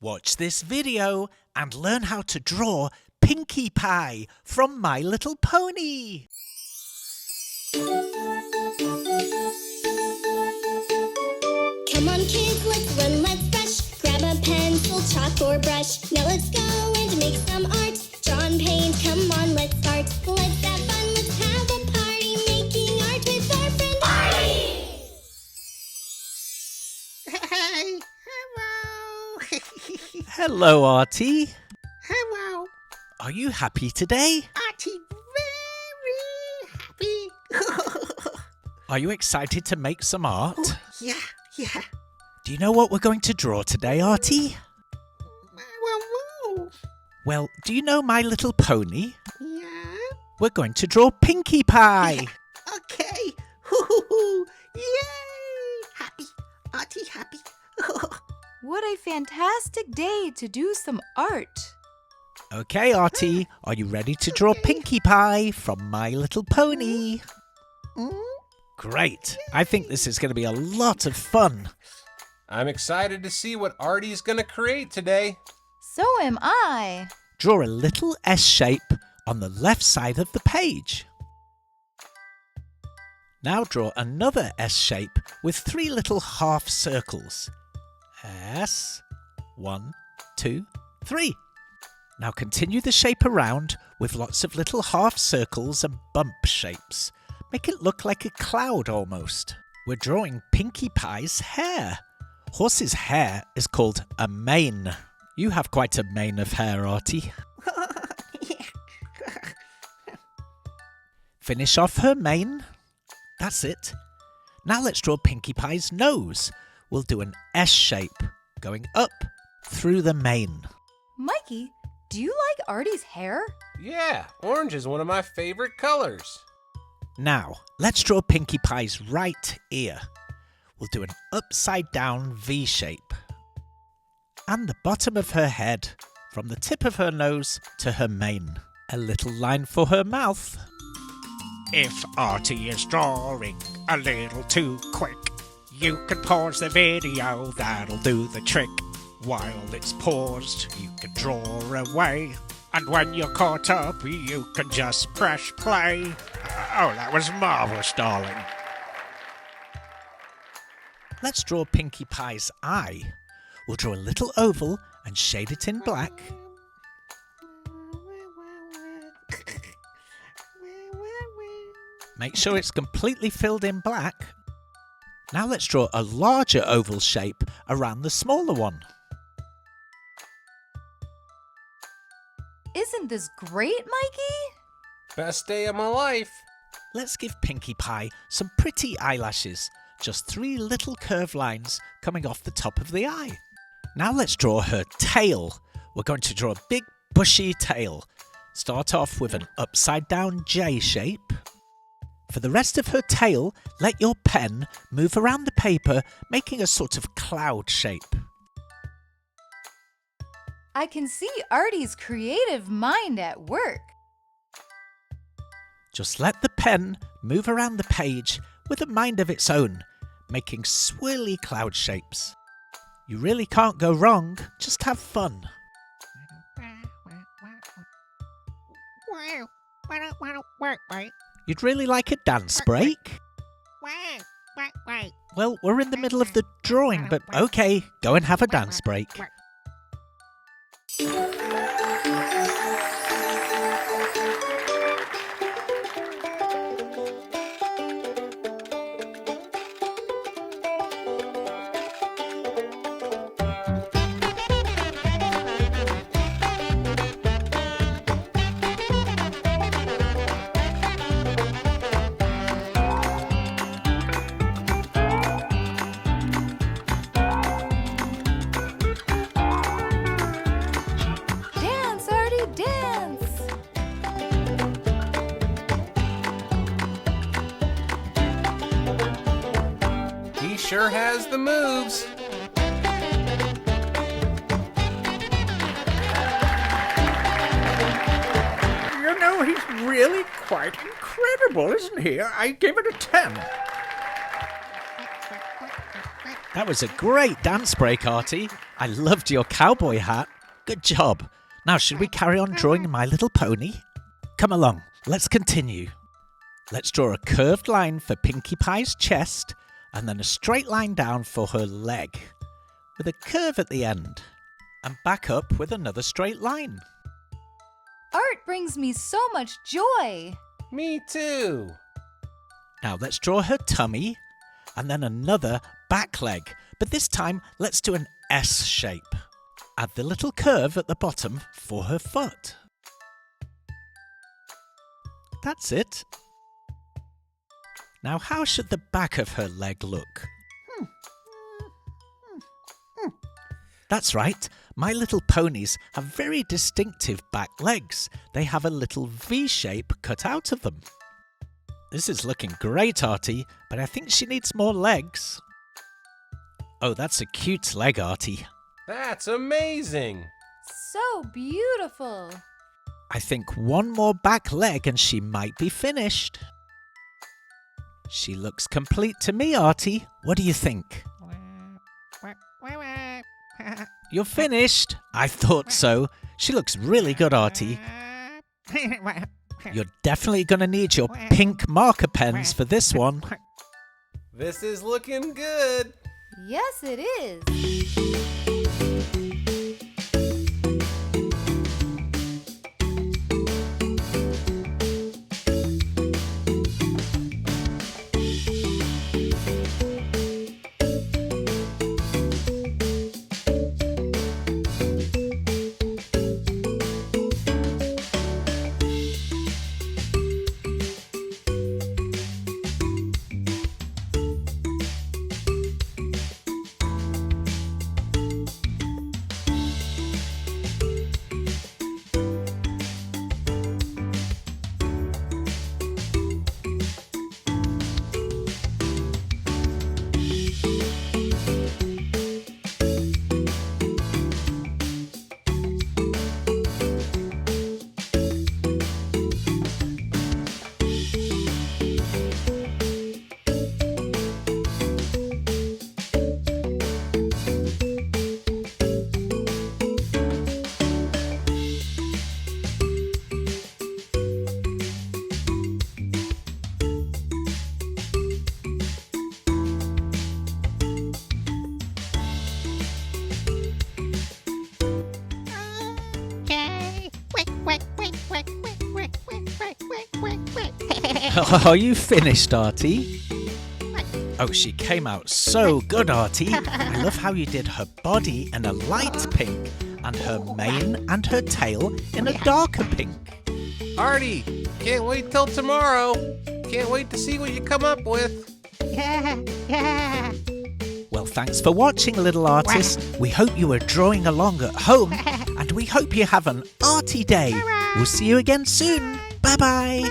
Watch this video and learn how to draw Pinkie Pie from My Little Pony. Come on kids, let's run, let's brush. Grab a pencil, chalk or brush. Now let's go and make some art. Draw and paint, come on, let's start. Let's have fun, let's have a party. Making art with our friend Artie. Hey, hello. Hello, Artie. Hello. Are you happy today? Artie, very happy. Are you excited to make some art? Oh, yeah. Do you know what we're going to draw today, Artie? Well, Well, do you know My Little Pony? yeah. We're going to draw Pinkie Pie. Okay. Hoo-hoo-hoo. Yay. Happy. Artie, happy. What a fantastic day to do some art. Okay, Artie, are you ready to draw Pinkie Pie from My Little Pony? Great. I think this is going to be a lot of fun. I'm excited to see what Artie's going to create today. So am I. Draw a little S shape on the left side of the page. Now draw another S shape with 3 little half circles. S, 1, 2, 3. Now continue the shape around with lots of little half circles and bump shapes. Make it look like a cloud almost. We're drawing Pinkie Pie's hair. Horse's hair is called a mane. You have quite a mane of hair, Artie. Finish off her mane. That's it. Now let's draw Pinkie Pie's nose. We'll do an S shape going up through the mane. Mikey, do you like Artie's hair? Yeah, orange is one of my favorite colors. Now, let's draw Pinkie Pie's right ear. We'll do an upside down V shape. And the bottom of her head, from the tip of her nose to her mane. A little line for her mouth. If Artie is drawing a little too quick, you can pause the video, that'll do the trick. While it's paused, you can draw away. And when you're caught up, you can just press play. Oh, that was marvellous, darling. Let's draw Pinkie Pie's eye. We'll draw a little oval and shade it in black. Make sure it's completely filled in black. Now let's draw a larger oval shape around the smaller one. Isn't this great, Mikey? Best day of my life. Let's give Pinkie Pie some pretty eyelashes. Just 3 little curved lines coming off the top of the eye. Now let's draw her tail. We're going to draw a big bushy tail. Start off with an upside down J shape. For the rest of her tail, let your pen move around the paper, making a sort of cloud shape. I can see Artie's creative mind at work. Just let the pen move around the page with a mind of its own, making swirly cloud shapes. You really can't go wrong, just have fun. You'd really like a dance break? Well, we're in the middle of the drawing, but okay, go and have a dance break. Dance, Artie, dance! He sure has the moves. You know, he's really quite incredible, isn't he? I give it a 10. That was a great dance break, Artie. I loved your cowboy hat. Good job. Now, should we carry on drawing My Little Pony? Come along, let's continue. Let's draw a curved line for Pinkie Pie's chest and then a straight line down for her leg with a curve at the end and back up with another straight line. Art brings me so much joy. Me too. Now let's draw her tummy and then another back leg, but this time let's do an S shape. Add the little curve at the bottom for her foot. That's it. Now how should the back of her leg look? That's right, My Little Ponies have very distinctive back legs. They have a little V shape cut out of them. This is looking great, Artie, but I think she needs more legs. Oh, that's a cute leg, Artie. That's amazing. So beautiful. I think one more back leg and she might be finished. She looks complete to me, Artie. What do you think? You're finished? I thought so. She looks really good, Artie. You're definitely going to need your pink marker pens for this one. This is looking good. Yes, it is. Are you finished, Artie? Oh, she came out so good, Artie. I love how you did her body in a light pink and her mane and her tail in a darker pink. Artie, can't wait till tomorrow. Can't wait to see what you come up with. Well, thanks for watching, little artist. We hope you are drawing along at home and we hope you have an arty day. We'll see you again soon. Bye-bye.